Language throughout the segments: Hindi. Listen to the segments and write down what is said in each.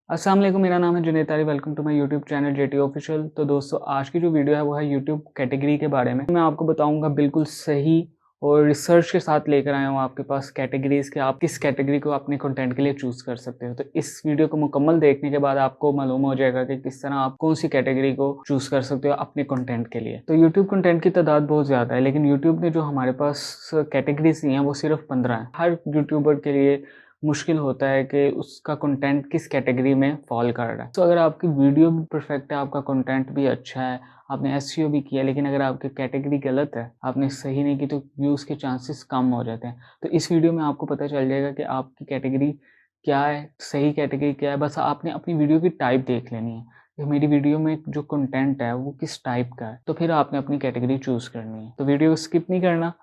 अस्सलाम वालेकुम, मेरा नाम है Junaid Tari. Welcome to my YouTube channel JT official. तो दोस्तों, आज की जो वीडियो है वो है यूट्यूब कैटेगरी के बारे में। मैं आपको बताऊंगा बिल्कुल सही और रिसर्च के साथ लेकर आया हूँ आपके पास कैटेगरीज के, आप किस कैटेगरी को अपने कंटेंट के लिए चूज़ कर सकते हो। तो इस वीडियो को मुकम्मल देखने के बाद आपको मालूम हो जाएगा कि किस तरह आप कौन सी कैटेगरी को चूज़ कर सकते हो अपने कंटेंट के लिए। तो यूट्यूब कंटेंट की तादाद बहुत ज़्यादा है, लेकिन यूट्यूब ने जो हमारे पास कैटेगरीज दी हैं वो सिर्फ 15 हैं। हर यूट्यूबर के लिए मुश्किल होता है कि उसका कंटेंट किस कैटेगरी में फॉल कर रहा है। तो अगर आपकी वीडियो भी परफेक्ट है, आपका कंटेंट भी अच्छा है, आपने एसईओ भी किया, लेकिन अगर आपकी कैटेगरी गलत है, आपने सही नहीं की, तो व्यूज़ के चांसेस कम हो जाते हैं। तो इस वीडियो में आपको पता चल जाएगा कि आपकी कैटेगरी क्या है, सही कैटेगरी क्या है। बस आपने अपनी वीडियो की टाइप देख लेनी है कि मेरी वीडियो में जो कंटेंट है वो किस टाइप का है, तो फिर आपने अपनी कैटेगरी चूज़ करनी है। तो वीडियो को स्किप नहीं करना,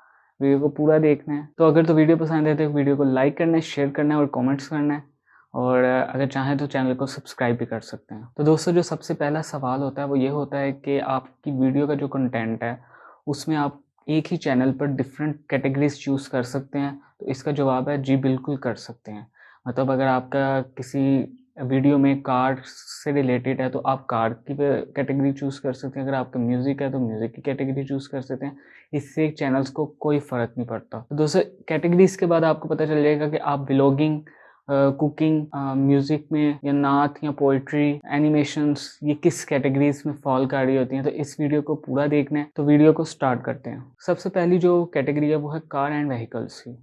वीडियो को पूरा देखना है। तो अगर तो वीडियो पसंद है तो वीडियो को लाइक करना है, शेयर करना है और कमेंट्स करना है, और अगर चाहें तो चैनल को सब्सक्राइब भी कर सकते हैं। तो दोस्तों, जो सबसे पहला सवाल होता है वो ये होता है कि आपकी वीडियो का जो कंटेंट है उसमें आप एक ही चैनल पर डिफरेंट कैटेगरीज चूज़ कर सकते हैं। तो इसका जवाब है जी, बिल्कुल कर सकते हैं। मतलब अगर आपका किसी वीडियो में कार से रिलेटेड है तो आप कार की कैटेगरी चूज़ कर सकते हैं। अगर आपका म्यूज़िक है तो म्यूज़िक की कैटेगरी चूज़ कर सकते हैं। इससे चैनल्स को कोई फ़र्क नहीं पड़ता। तो दोस्तों, कैटेगरीज़ के बाद आपको पता चल जाएगा कि आप व्लॉगिंग, कुकिंग, म्यूज़िक में, या नात या पोएट्री, एनिमेशंस, ये किस कैटेगरीज़ में फ़ॉल कर रही होती हैं। तो इस वीडियो को पूरा देखना है। तो वीडियो को स्टार्ट करते हैं। सबसे पहली जो कैटेगरी है वो है कार एंड व्हीकल्स की।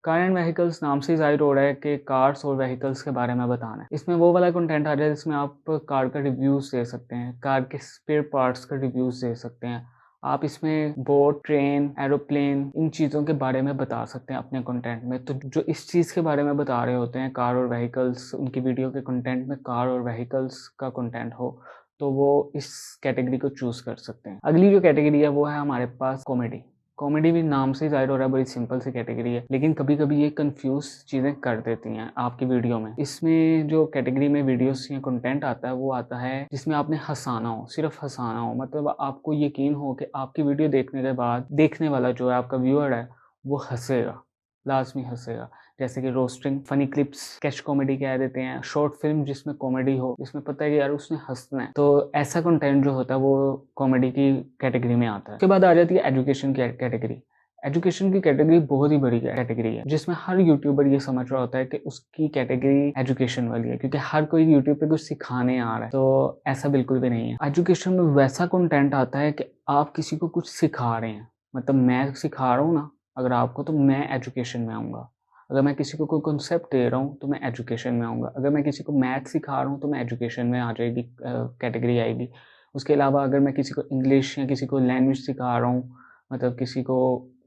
कार एंड व्हीकल्स नाम से ही ज़ाहिर हो रहा है कि कार्स और व्हीकल्स के बारे में बताना है। इसमें वो वाला कंटेंट आ जाए जिसमें आप कार का रिव्यूज़ दे सकते हैं, कार के स्पेयर पार्ट्स का रिव्यूज़ दे सकते हैं। आप इसमें बोट, ट्रेन, एरोप्लेन, इन चीज़ों के बारे में बता सकते हैं अपने कंटेंट में। तो जो इस चीज़ के बारे में बता रहे होते हैं, कार और व्हीकल्स, उनकी वीडियो के कंटेंट में कार और व्हीकल्स का कंटेंट हो, तो वो इस कैटेगरी को चूज़ कर सकते हैं। अगली जो कैटेगरी है वो है हमारे पास कॉमेडी। कॉमेडी भी नाम से ही ज़ाहिर हो रहा है, बड़ी सिंपल सी कैटेगरी है, लेकिन कभी-कभी ये कंफ्यूज चीज़ें कर देती हैं आपकी वीडियो में। इसमें जो कैटेगरी में वीडियोस या कंटेंट आता है वो आता है जिसमें आपने हँसाना हो, सिर्फ हँसाना हो। मतलब आपको यकीन हो कि आपकी वीडियो देखने के बाद देखने वाला जो है, आपका व्यूअर है, वो हँसेगा, लाज़मी हँसेगा। जैसे कि roasting, funny clips, sketch comedy कह देते हैं, शॉर्ट फिल्म जिसमें कॉमेडी हो, जिसमें पता है कि यार उसने हँसना है, तो ऐसा कंटेंट जो होता है वो कॉमेडी की कैटेगरी में आता है। उसके बाद आ जाती है एजुकेशन की कैटेगरी। एजुकेशन की कैटेगरी बहुत ही बड़ी कैटेगरी है, जिसमें हर यूट्यूबर ये समझ रहा होता है कि उसकी कैटेगरी एजुकेशन वाली है, क्योंकि हर कोई यूट्यूब पे कुछ सिखाने आ रहा है। तो ऐसा बिल्कुल भी नहीं है। एजुकेशन में वैसा कंटेंट आता है कि आप किसी को कुछ सिखा रहे हैं। मतलब मैं सिखा रहा हूँ ना अगर आपको, तो मैं एजुकेशन में आऊँगा। अगर मैं किसी को कोई कॉन्सेप्ट दे रहा हूँ तो मैं एजुकेशन में आऊँगा। अगर मैं किसी को मैथ सिखा रहा हूँ तो मैं एजुकेशन में आ जाएगी, कैटेगरी आएगी। उसके अलावा अगर मैं किसी को इंग्लिश या किसी को लैंग्वेज सिखा रहा हूँ, मतलब किसी को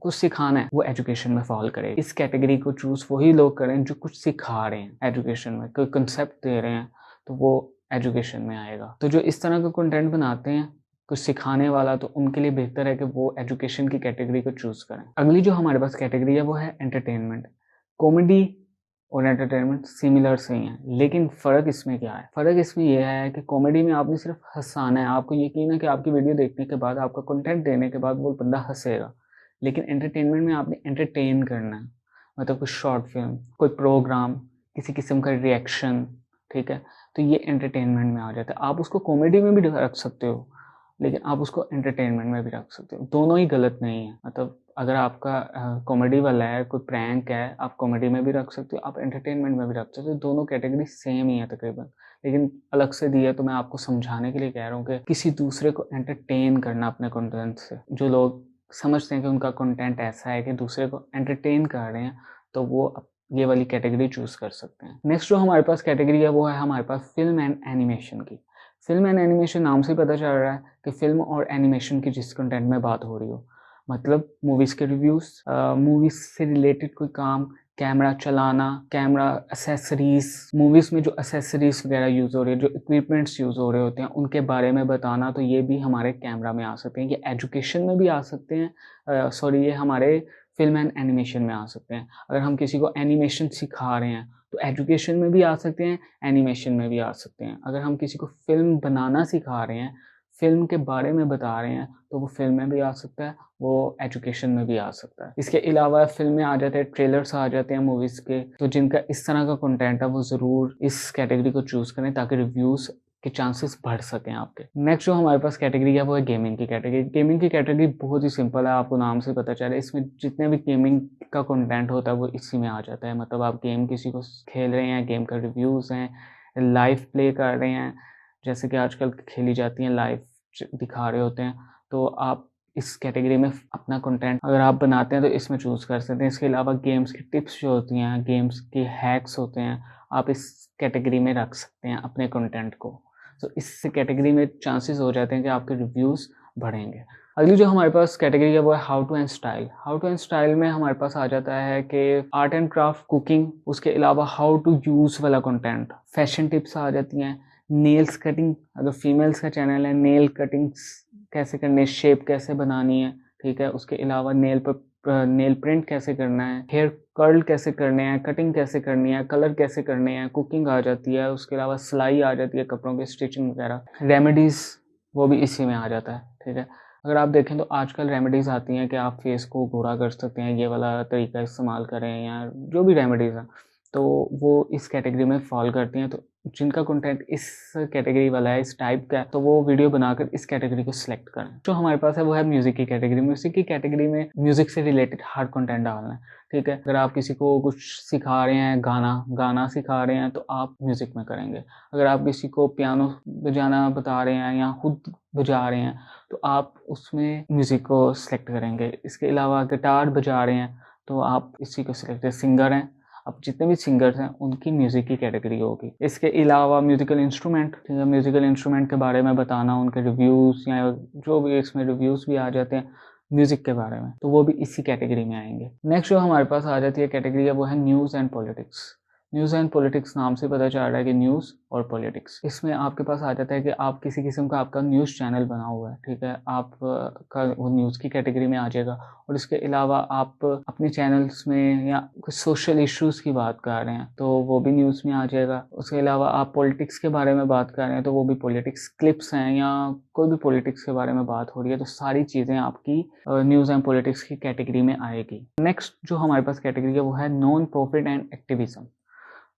कुछ सिखाना है, वो एजुकेशन में फ़ॉल करेगा। इस कैटेगरी को चूज़ वही लोग करें जो कुछ सिखा रहे हैं एजुकेशन में, कोई कॉन्सेप्ट दे रहे हैं, तो वो एजुकेशन में आएगा। तो जो इस तरह का कंटेंट बनाते हैं, कुछ सिखाने वाला, तो उनके लिए बेहतर है कि वो एजुकेशन की कैटेगरी को चूज़ करें। अगली जो हमारे पास कैटेगरी है वो है एंटरटेनमेंट। कॉमेडी और एंटरटेनमेंट सिमिलर से ही हैं, लेकिन फ़र्क इसमें क्या है? फ़र्क इसमें ये है कि कॉमेडी में आपने सिर्फ हँसाना है। आपको यकीन है कि आपकी वीडियो देखने के बाद, आपका कंटेंट देने के बाद वो बंदा हँसेगा। लेकिन एंटरटेनमेंट में आपने एंटरटेन करना है। मतलब कुछ शॉर्ट फ़िल्म, कोई प्रोग्राम, किसी किस्म का रिएक्शन, ठीक है? तो ये एंटरटेनमेंट में आ जाता है। आप उसको कॉमेडी में भी रख सकते हो, लेकिन आप उसको एंटरटेनमेंट में भी रख सकते हो। दोनों ही गलत नहीं है। मतलब अगर आपका कॉमेडी वाला है, कोई प्रैंक है, आप कॉमेडी में भी रख सकते हो, आप एंटरटेनमेंट में भी रख सकते हो। दोनों कैटेगरी सेम ही है तकरीबन, लेकिन अलग से दी है। तो मैं आपको समझाने के लिए कह रहा हूँ कि किसी दूसरे को एंटरटेन करना अपने कंटेंट से। जो लोग समझते हैं कि उनका कंटेंट ऐसा है कि दूसरे को एंटरटेन कर रहे हैं, तो वो ये वाली कैटेगरी चूज़ कर सकते हैं। नेक्स्ट जो हमारे पास कैटेगरी है वो है हमारे पास फ़िल्म एंड एनिमेशन की। फ़िल्म एंड एनिमेशन नाम से ही पता चल रहा है कि फ़िल्म और एनिमेशन की जिस कंटेंट में बात हो रही हो। मतलब मूवीज़ के रिव्यूज़, मूवीज़ से रिलेटेड कोई काम, कैमरा चलाना, कैमरा एक्सेसरीज़, मूवीज़ में जो एक्सेसरीज़ वगैरह यूज़ हो रही है, जो इक्विपमेंट्स यूज़ हो रहे होते हैं, उनके बारे में बताना। तो ये भी हमारे कैमरा में आ सकते हैं, ये एजुकेशन में भी आ सकते हैं। ये हमारे फ़िल्म एंड एनिमेशन में आ सकते हैं। अगर हम किसी को एनिमेशन सिखा रहे हैं, तो एजुकेशन में भी आ सकते हैं, एनिमेशन में भी आ सकते हैं। अगर हम किसी को फ़िल्म बनाना सिखा रहे हैं, फिल्म के बारे में बता रहे हैं तो वो फिल्म में भी आ सकता है, वो एजुकेशन में भी आ सकता है। इसके अलावा फिल्में आ जाते हैं, ट्रेलर्स आ जाते हैं मूवीज़ के, तो जिनका इस तरह का कंटेंट है वो ज़रूर इस कैटेगरी को चूज़ करें ताकि रिव्यूज़ के चांसेस बढ़ सकें आपके। नेक्स्ट जो हमारे पास कैटेगरी है वो है गेमिंग की कैटेगरी। गेमिंग की कैटेगरी बहुत ही सिंपल है, आपको नाम से पता चल रहा है, इसमें जितने भी गेमिंग का कंटेंट होता है वो इसी में आ जाता है। मतलब आप गेम किसी को खेल रहे हैं, गेम का रिव्यूज़ हैं, लाइव प्ले कर रहे हैं, जैसे कि आजकल खेली जाती हैं, लाइव दिखा रहे होते हैं, तो आप इस कैटेगरी में अपना कंटेंट अगर आप बनाते हैं तो इसमें चूज़ कर सकते हैं। इसके अलावा गेम्स की टिप्स जो होती हैं, गेम्स के हैक्स होते हैं, आप इस कैटेगरी में रख सकते हैं अपने कंटेंट को। तो इस कैटेगरी में चांसेस हो जाते हैं कि आपके रिव्यूज़ बढ़ेंगे। अगली जो हमारे पास कैटेगरी है वो है how to and style. How to and style में हमारे पास आ जाता है कि आर्ट एंड क्राफ्ट, कुकिंग, उसके अलावा हाउ टू यूज़ वाला कंटेंट, फैशन टिप्स आ जाती हैं, नेल्स कटिंग, अगर फीमेल्स का चैनल है, नेल कटिंग्स कैसे करनी है, शेप कैसे बनानी है, ठीक है। उसके अलावा नेल प्रिंट कैसे करना है, हेयर कर्ल कैसे करने हैं, कटिंग कैसे करनी है, कलर कैसे करने हैं, कुकिंग आ जाती है। उसके अलावा सिलाई आ जाती है, कपड़ों की स्टिचिंग वगैरह, रेमेडीज़ वो भी इसी में आ जाता है, ठीक है। अगर आप देखें तो आजकल रेमेडीज़ आती हैं कि आप फेस को गोरा कर सकते हैं, ये वाला तरीका इस्तेमाल करें, या जो भी रेमेडीज़ हैं तो वो इस कैटेगरी में फॉल करती हैं। तो जिनका कंटेंट इस कैटेगरी वाला है, इस टाइप का है, तो वो वीडियो बनाकर इस कैटेगरी को सिलेक्ट करें। जो हमारे पास है वो है म्यूज़िक की कैटेगरी। म्यूज़िक की कैटेगरी में म्यूज़िक से रिलेटेड हर कंटेंट डालना है, ठीक है। अगर आप किसी को कुछ सिखा रहे हैं, गाना सिखा रहे हैं, तो आप म्यूज़िक में करेंगे। अगर आप किसी को पियानो बजाना बता रहे हैं या खुद बजा रहे हैं तो आप उसमें म्यूज़िक को सिलेक्ट करेंगे। इसके अलावा गिटार बजा रहे हैं तो आप इसी को सिलेक्ट, सिंगर हैं, अब जितने भी सिंगर्स हैं उनकी म्यूज़िक की कैटेगरी होगी। इसके अलावा म्यूज़िकल इंस्ट्रूमेंट, ठीक है, म्यूज़िकल इंस्ट्रूमेंट के बारे में बताना, उनके रिव्यूज़ या जो भी इसमें रिव्यूज़ भी आ जाते हैं म्यूज़िक के बारे में, तो वो भी इसी कैटेगरी में आएंगे। नेक्स्ट जो हमारे पास आ जाती है कैटेगरी है वो है news and politics. News and politics नाम से पता चल रहा है कि न्यूज़ और पॉलिटिक्स, इसमें आपके पास आ जाता है कि आप किसी किस्म का आपका न्यूज़ चैनल बना हुआ है, ठीक है, आप का वो न्यूज़ की कैटेगरी में आ जाएगा। और इसके अलावा आप अपने चैनल्स में या कुछ सोशल इश्यूज़ की बात कर रहे हैं तो वो भी न्यूज़ में आ जाएगा। उसके अलावा आप पॉलिटिक्स के बारे में बात कर रहे हैं तो वो भी पॉलिटिक्स क्लिप्स हैं, या कोई भी पॉलिटिक्स के बारे में बात हो रही है तो सारी चीज़ें आपकी न्यूज़ एंड पॉलिटिक्स की कैटेगरी में आएगी। नेक्स्ट जो हमारे पास कैटेगरी है वो है non profit and activism.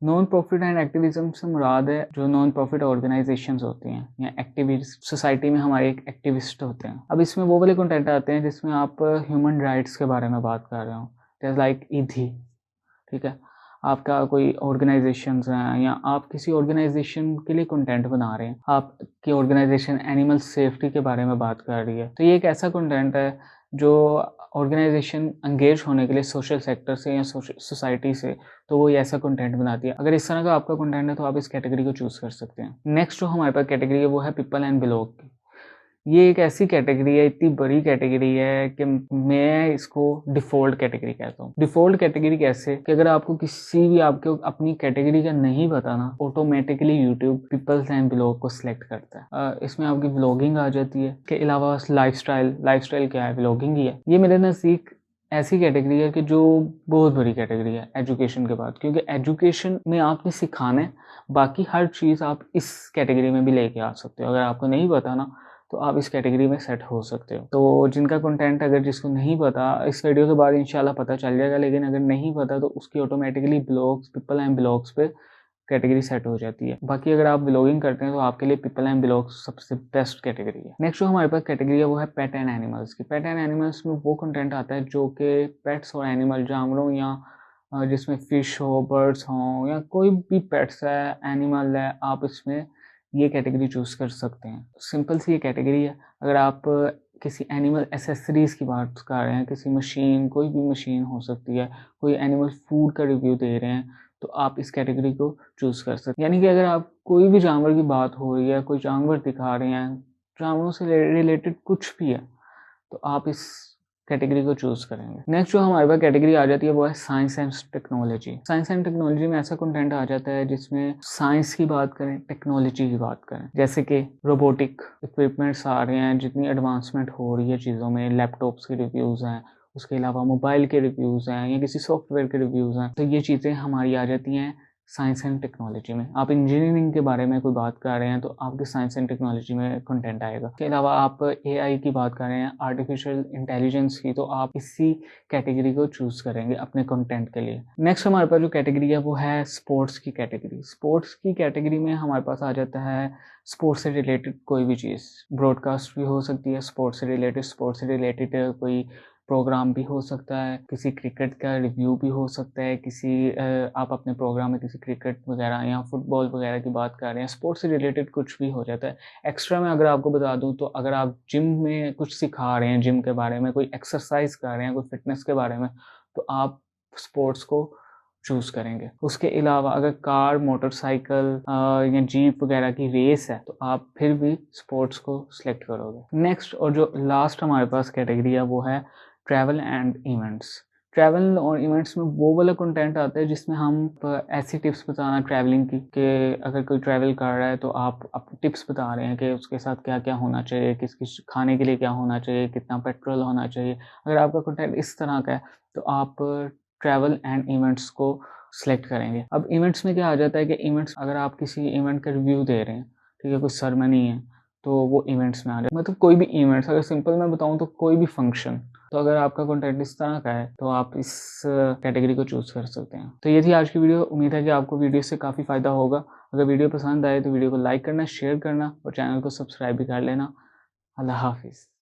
Non profit and activism से मुराद है जो नॉन प्रॉफिट ऑर्गेनाइजेशंस होती हैं या एक्टिविस्ट, सोसाइटी में हमारे एक एक्टिविस्ट होते हैं। अब इसमें वो वाले कंटेंट आते हैं जिसमें आप ह्यूमन राइट्स के बारे में बात कर रहे हो, जैसे लाइक ईदी, ठीक है, आपका कोई ऑर्गेनाइजेशंस हैं या आप किसी ऑर्गेनाइजेशन के लिए कंटेंट बना रहे हैं, आपकी ऑर्गेनाइजेशन एनिमल सेफ्टी के बारे में बात कर रही है, तो ये एक ऐसा कंटेंट है जो ऑर्गेनाइजेशन एंगेज होने के लिए सोशल सेक्टर से या सोसाइटी से, तो वो ऐसा कंटेंट बनाती है। अगर इस तरह का आपका कंटेंट है तो आप इस कैटेगरी को चूज़ कर सकते हैं। नेक्स्ट जो हमारे पास कैटेगरी है वो है पीपल एंड ब्लॉग की। ये एक ऐसी कैटेगरी है, इतनी बड़ी कैटेगरी है कि मैं इसको डिफ़ॉल्ट कैटेगरी कहता हूँ। डिफ़ॉल्ट कैटेगरी कैसे कि अगर आपको किसी भी आपको अपनी कैटेगरी का नहीं पता ना, automatically YouTube peoples and blog को सिलेक्ट करता है। इसमें आपकी व्लॉगिंग आ जाती है। इसके अलावा लाइफस्टाइल क्या है, व्लॉगिंग ही है। ये मेरे नज़दीक ऐसी कैटेगरी है कि जो बहुत बड़ी कैटेगरी है एजुकेशन के बाद, क्योंकि एजुकेशन में आपने सिखाना है, बाकी हर चीज़ आप इस कैटेगरी में भी लेके आ सकते हो। अगर आपको नहीं पता ना तो आप इस कैटेगरी में सेट हो सकते हो। तो जिनका कंटेंट अगर जिसको नहीं पता, इस वीडियो के बाद इंशाल्लाह पता चल जाएगा, लेकिन अगर नहीं पता तो उसकी automatically blogs, people and blogs पे कैटेगरी सेट हो जाती है। बाकी अगर आप ब्लॉगिंग करते हैं तो आपके लिए पीपल एंड ब्लॉग्स सबसे बेस्ट कैटेगरी है। नेक्स्ट जो हमारे पास कैटेगरी है वो है पेट एंड एनिमल्स की। पेट एंड एनिमल्स में वो कंटेंट आता है जो कि पेट्स और एनिमल, जानवरों या जिसमें फ़िश हो, बर्ड्स हों, या कोई भी पेट्स है, एनिमल है, आप इसमें ये कैटेगरी चूज़ कर सकते हैं। सिंपल सी ये कैटेगरी है। अगर आप किसी एनिमल एक्सेसरीज़ की बात कर रहे हैं, किसी मशीन, कोई भी मशीन हो सकती है, कोई एनिमल फूड का रिव्यू दे रहे हैं, तो आप इस कैटेगरी को चूज़ कर सकते हैं। यानी कि अगर आप कोई भी जानवर की बात हो रही है, कोई जानवर दिखा रहे हैं, जानवरों से रिलेटेड कुछ भी है, तो आप इस कैटेगरी को चूज़ करेंगे। नेक्स्ट जो हमारे पास कैटेगरी आ जाती है वो है science and technology. Science and technology में ऐसा कंटेंट आ जाता है जिसमें साइंस की बात करें, टेक्नोलॉजी की बात करें, जैसे कि रोबोटिक इक्विपमेंट्स आ रहे हैं, जितनी एडवांसमेंट हो रही है चीज़ों में, लैपटॉप्स के रिव्यूज़ हैं, उसके अलावा मोबाइल के रिव्यूज़ हैं या किसी सॉफ्टवेयर के रिव्यूज़ हैं, तो ये चीज़ें हमारी आ जाती हैं साइंस एंड टेक्नोलॉजी में। आप इंजीनियरिंग के बारे में कोई बात कर रहे हैं तो आपके साइंस एंड टेक्नोलॉजी में कंटेंट आएगा। इसके अलावा आप एआई की बात कर रहे हैं, आर्टिफिशियल इंटेलिजेंस की, तो आप इसी कैटेगरी को चूज़ करेंगे अपने कंटेंट के लिए। नेक्स्ट हमारे पास जो कैटेगरी है वो है स्पोर्ट्स की कैटेगरी। स्पोर्ट्स की कैटेगरी में हमारे पास आ जाता है स्पोर्ट्स से रिलेटेड कोई भी चीज़, ब्रॉडकास्ट भी हो सकती है स्पोर्ट्स से रिलेटेड कोई प्रोग्राम भी हो सकता है, किसी क्रिकेट का रिव्यू भी हो सकता है, आप अपने प्रोग्राम में किसी क्रिकेट वगैरह या फुटबॉल वगैरह की बात कर रहे हैं, स्पोर्ट्स से रिलेटेड कुछ भी हो जाता है। एक्स्ट्रा में अगर आपको बता दूं तो अगर आप जिम में कुछ सिखा रहे हैं, जिम के बारे में कोई एक्सरसाइज कर रहे हैं, कोई फिटनेस के बारे में, तो आप स्पोर्ट्स को चूज़ करेंगे। उसके अलावा अगर कार, मोटरसाइकिल या जीप वगैरह की रेस है तो आप फिर भी स्पोर्ट्स को सिलेक्ट करोगे। नेक्स्ट और जो लास्ट हमारे पास कैटेगरी है वो है ट्रैवल एंड इवेंट्स। ट्रैवल और इवेंट्स में वो वाला कंटेंट आता है जिसमें हम ऐसी टिप्स बताना ट्रैवलिंग की, कि अगर कोई ट्रैवल कर रहा है तो आप टिप्स बता रहे हैं कि उसके साथ क्या क्या होना चाहिए, किस खाने के लिए क्या होना चाहिए, कितना पेट्रोल होना चाहिए। अगर आपका कंटेंट इस तरह का है तो आप ट्रैवल एंड इवेंट्स को सिलेक्ट करेंगे। अब इवेंट्स में क्या आ जाता है कि इवेंट्स, अगर आप किसी इवेंट का रिव्यू दे रहे हैं, ठीक है, कोई सेरेमनी है, तो वो इवेंट्स में आ जाए। मतलब कोई भी इवेंट्स, अगर सिंपल मैं बताऊं तो कोई भी फंक्शन। तो अगर आपका कंटेंट इस तरह का है तो आप इस कैटेगरी को चूज़ कर सकते हैं। तो ये थी आज की वीडियो। उम्मीद है कि आपको वीडियो से काफ़ी फ़ायदा होगा। अगर वीडियो पसंद आए तो वीडियो को लाइक करना, शेयर करना और चैनल को सब्सक्राइब भी कर लेना। अल्लाह हाफिज़।